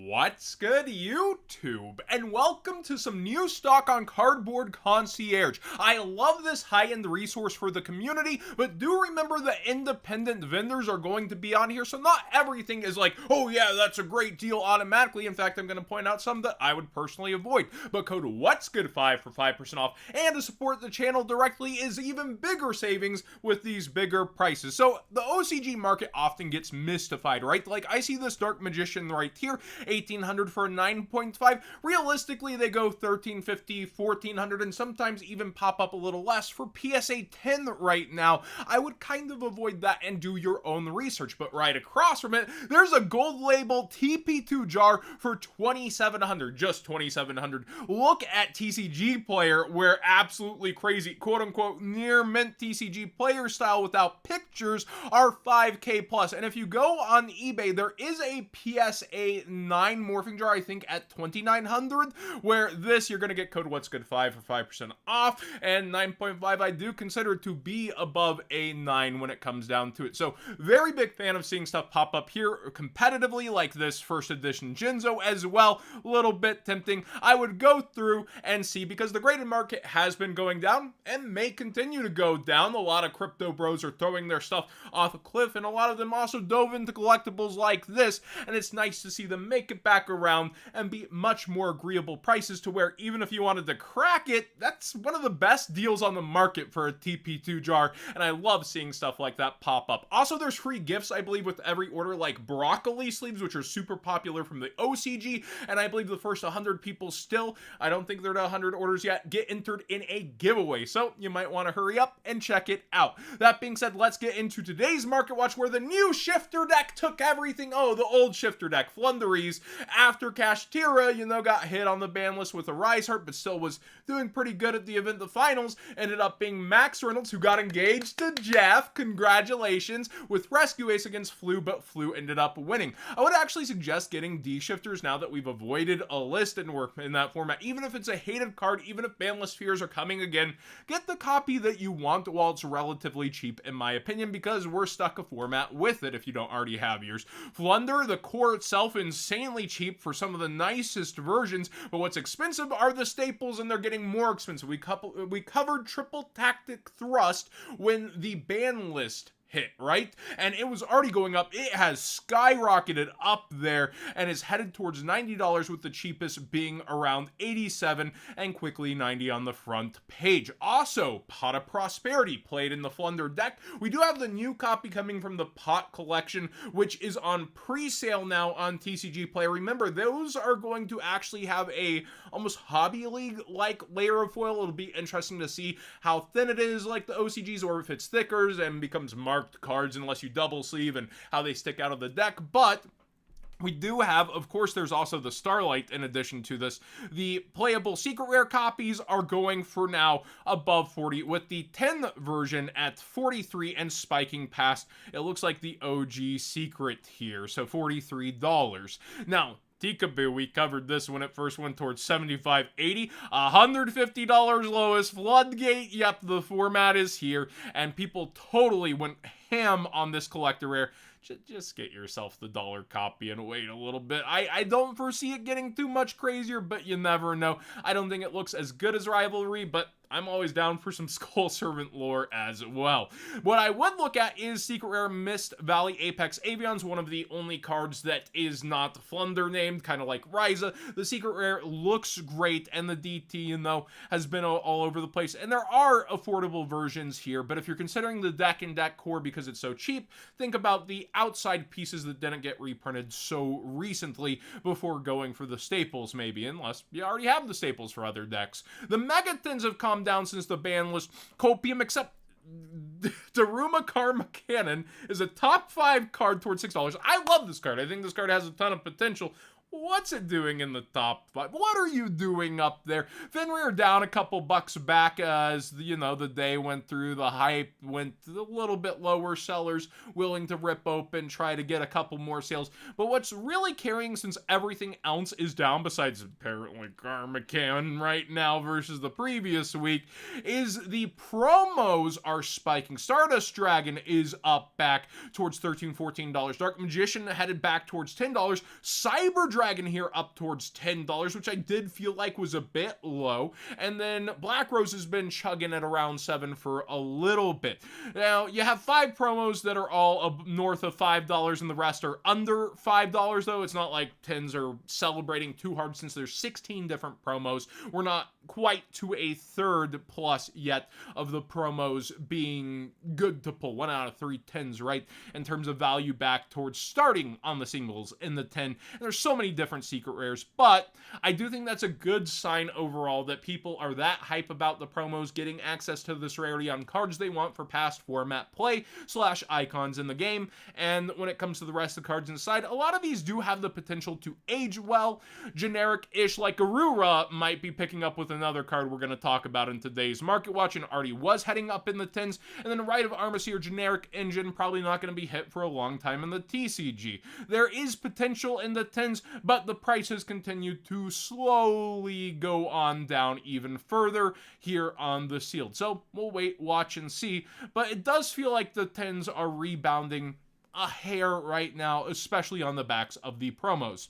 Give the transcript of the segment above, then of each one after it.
What's good, YouTube? And welcome to some new stock on Cardboard Concierge. I love this high-end resource for the community, but do remember that independent vendors are going to be on here, so not everything is like, oh yeah, that's a great deal automatically. In fact, I'm going to point out some that I would personally avoid. But code What's Good 5 for 5% off, and to support the channel directly is even bigger savings with these bigger prices. So the OCG market often gets mystified, right? Like, I see this Dark Magician right here, 1800 for a 9.5. Realistically, they go 1350, 1400, and sometimes even pop up a little less. For PSA 10 right now, I would kind of avoid that and do your own research. But right across from it, there's a gold label TP2 jar for 2700, just 2700. Look at TCG Player, where absolutely crazy, quote unquote, near mint TCG Player style without pictures are 5k plus. And if you go on eBay, there is a PSA 9 morphing jar, I think, at 2900, where this you're going to get code What's Good 5 for 5% off, and 9.5 I do consider to be above a 9 when it comes down to it. So very big fan of seeing stuff pop up here competitively, like this first edition Jinzo as well. A little bit tempting. I would go through and see, because the graded market has been going down and may continue to go down. A lot of crypto bros are throwing their stuff off a cliff, and a lot of them also dove into collectibles like this, and it's nice to see them make it back around and be much more agreeable prices, to where even if you wanted to crack it, that's one of the best deals on the market for a TP2 jar, and I love seeing stuff like that pop up. Also, there's free gifts, I believe, with every order, like broccoli sleeves, which are super popular from the OCG, and I believe the first 100 people still, I don't think they're at 100 orders yet, get entered in a giveaway, so you might want to hurry up and check it out. That being said, let's get into today's Market Watch, where the new shifter deck took everything. Oh, the old shifter deck, Flunderies, after Kashtira, got hit on the ban list with a Rise Heart, but still was doing pretty good at the event. The finals ended up being Max Reynolds, who got engaged to Jeff. Congratulations, with Rescue Ace against Flu, but Flu ended up winning. I would actually suggest getting D-shifters now that we've avoided a list and we're in that format. Even if it's a hated card, even if ban list fears are coming again, get the copy that you want while it's relatively cheap, in my opinion, because we're stuck a format with it if you don't already have yours. Flunder, the core itself, insanely cheap for some of the nicest versions, but what's expensive are the staples, and they're getting more expensive. We covered triple tactic thrust when the ban list hit, right? And it was already going up. It has skyrocketed up there and is headed towards $90, with the cheapest being around $87 and quickly $90 on the front page. Also, Pot of Prosperity played in the Flunder deck. We do have the new copy coming from the Pot collection, which is on pre-sale now on TCG Player. Remember, those are going to actually have a almost Hobby League like layer of foil. It'll be interesting to see how thin it is like the OCGs, or if it's thicker and becomes marked cards unless you double sleeve, and how they stick out of the deck. But we do have, of course, there's also the Starlight in addition to this. The playable secret rare copies are going for now above 40, with the 10 version at 43 and spiking past, it looks like the OG secret here, so $43. Now, Peekaboo, we covered this when it first went towards $75.80, $150 lowest. Floodgate, yep, the format is here, and people totally went ham on this collector rare. Just get yourself the dollar copy and wait a little bit. I don't foresee it getting too much crazier, but you never know. I don't think it looks as good as Rivalry, but I'm always down for some Skull Servant lore as well. What I would look at is Secret Rare Mist Valley Apex Avion's, one of the only cards that is not Flunder named, kind of like Ryza. The Secret Rare looks great, and the DT, has been all over the place. And there are affordable versions here, but if you're considering the deck and deck core because it's so cheap, think about the outside pieces that didn't get reprinted so recently before going for the staples, maybe, unless you already have the staples for other decks. The Megathons have calmed down since the ban list. Copium, except Daruma Karma Cannon is a top 5 card towards $6. I love this card. I think this card has a ton of potential. What's it doing in the top 5? What are you doing up there? Fenrir down a couple bucks back as, the day went through, the hype went a little bit lower, sellers willing to rip open, try to get a couple more sales. But what's really carrying, since everything else is down, besides apparently Karma Cannon right now versus the previous week, is the promos are spiking. Stardust Dragon is up back towards $13, $14. Dark Magician headed back towards $10. Cyber Dragon here up towards $10, which I did feel like was a bit low. And then Black Rose has been chugging at around 7 for a little bit. Now, you have 5 promos that are all north of $5 and the rest are under $5 though. It's not like tens are celebrating too hard since there's 16 different promos. We're not quite to a third plus yet of the promos being good to pull. 1 out of 3 tens, right? In terms of value back towards starting on the singles in the 10. And there's so many different secret rares, but I do think that's a good sign overall that people are that hype about the promos getting access to this rarity on cards they want for past format play / icons in the game. And when it comes to the rest of the cards inside, a lot of these do have the potential to age well. Generic-ish like Garura might be picking up with another card we're going to talk about in today's Market Watch and already was heading up in the 10s. And then Rite of Armacyr generic engine probably not going to be hit for a long time in the TCG. There is potential in the 10s, but the prices continue to slowly go on down even further here on the sealed. So we'll wait, watch, and see. But it does feel like the 10s are rebounding a hair right now, especially on the backs of the promos.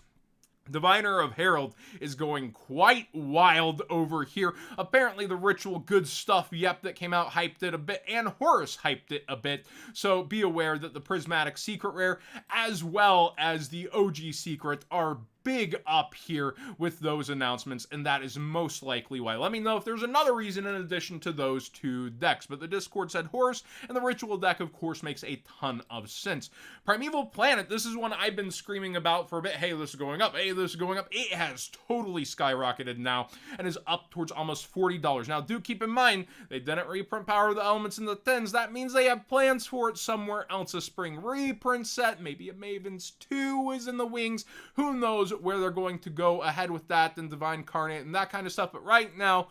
Diviner of Herald is going quite wild over here. Apparently the Ritual Good Stuff, yep, that came out hyped it a bit, and Horus hyped it a bit. So be aware that the Prismatic Secret Rare, as well as the OG Secret, are big up here with those announcements, and that is most likely why. Let me know if there's another reason in addition to those 2 decks, but the Discord said Horus, and the Ritual deck, of course, makes a ton of sense. Primeval Planet, this is one I've been screaming about for a bit. Hey, this is going up. Hey, this is going up. It has totally skyrocketed now and is up towards almost $40. Now, do keep in mind, they didn't reprint Power of the Elements in the 10s. That means they have plans for it somewhere else. A spring reprint set, maybe a Maven's 2 is in the wings. Who knows where they're going to go ahead with that and Divine Carnate and that kind of stuff. But right now,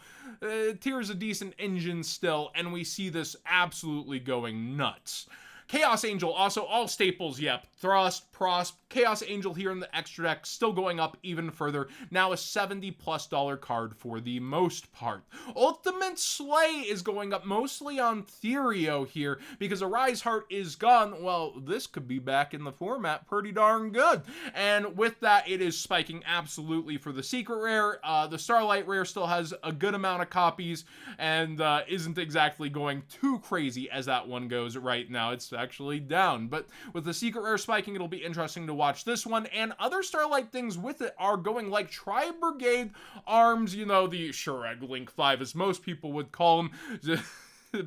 Tyr's a decent engine still, and we see this absolutely going nuts. Chaos Angel, also all staples, yep. Thrust, Prosp, Chaos Angel here in the extra deck, still going up even further. Now a $70+ card for the most part. Ultimate Slay is going up mostly on Therio here, because Arise Heart is gone. Well, this could be back in the format pretty darn good. And with that, it is spiking absolutely for the Secret Rare. The Starlight Rare still has a good amount of copies, and isn't exactly going too crazy as that one goes right now. It's actually down, but with the Secret Rare spiking, it'll be interesting to watch this one, and other Starlight things with it are going like Tri-Brigade Arms, you know, the Shureg Link 5 as most people would call them.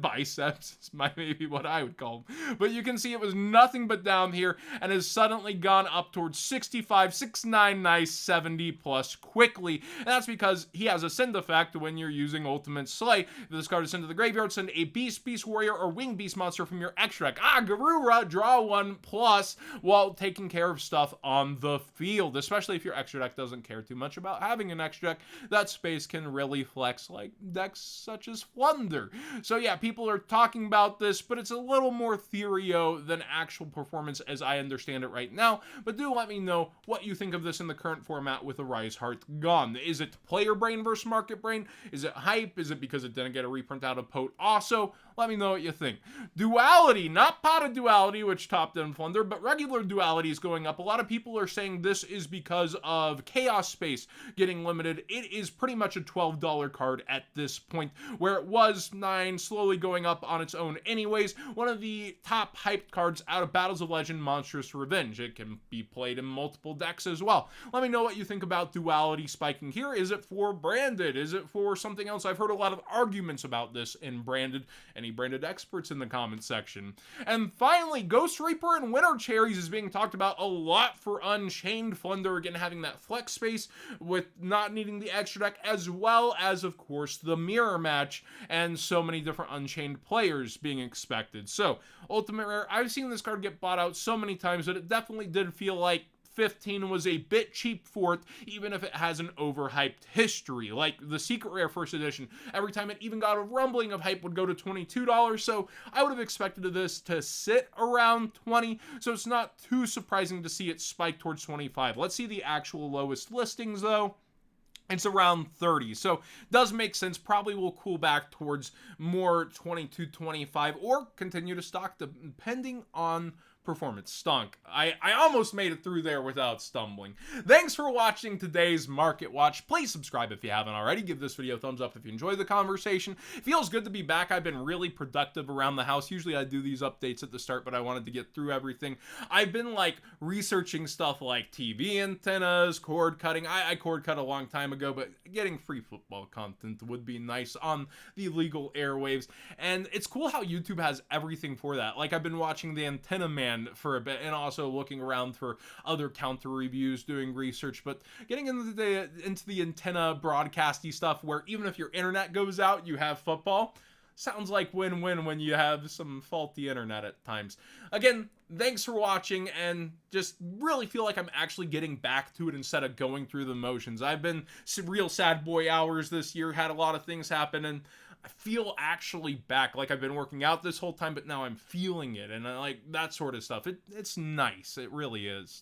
Biceps is maybe what I would call them. But you can see it was nothing but down here and has suddenly gone up towards 65, 69, nice, 70+ quickly. And that's because he has a send effect when you're using Ultimate Slay. If this card is sent to the graveyard, send a Beast, Beast Warrior, or Wing Beast monster from your extra deck. Garura, draw 1+ while taking care of stuff on the field, especially if your extra deck doesn't care too much about having an extra deck. That space can really flex like decks such as Flunder. So yeah, people are talking about this, but it's a little more theorio than actual performance as I understand it right now. But do let me know what you think of this in the current format with Arise Heart gone. Is it player brain versus market brain? Is it hype? Is it because it didn't get a reprint out of Pote? Also, let me know what you think. Duality, not Potted Duality, which topped in Flunder, but regular Duality is going up. A lot of people are saying this is because of Chaos Space getting limited. It is pretty much a $12 card at this point, where it was $9, slowly going up on its own anyways. One of the top hyped cards out of Battles of Legend, Monstrous Revenge. It can be played in multiple decks as well. Let me know what you think about Duality spiking here. Is it for branded? Is it for something else? I've heard a lot of arguments about this in branded. Any branded experts in the comments section? And finally, Ghost Reaper and Winter Cherries is being talked about a lot for Unchained. Flunder again having that flex space with not needing the extra deck, as well as of course the mirror match and so many different Unchained players being expected. So Ultimate Rare, I've seen this card get bought out so many times that it definitely did feel like 15 was a bit cheap for it, even if it has an overhyped history. Like the Secret Rare First Edition, every time it even got a rumbling of hype would go to $22, so I would have expected this to sit around 20, so it's not too surprising to see it spike towards 25. Let's see the actual lowest listings though. It's around 30, so does make sense. Probably will cool back towards more 22, 25, or continue to stock depending on performance stunk. I almost made it through there without stumbling. Thanks for watching today's Market Watch. Please subscribe if you haven't already. Give this video a thumbs up if you enjoyed the conversation. It feels good to be back. I've been really productive around the house. Usually I do these updates at the start, but I wanted to get through everything. I've been like researching stuff like TV antennas, cord cutting. I cord cut a long time ago, but getting free football content would be nice on the legal airwaves. And it's cool how YouTube has everything for that. Like, I've been watching the Antenna Man for a bit and also looking around for other counter reviews, doing research, but getting into the antenna broadcasty stuff where even if your internet goes out, you have football. Sounds like win-win when you have some faulty internet at times. Again, thanks for watching, and just really feel like I'm actually getting back to it instead of going through the motions. I've been real sad boy hours this year, had a lot of things happen, and I feel actually back. Like, I've been working out this whole time, but now I'm feeling it, and I like that sort of stuff. It's nice. It really is.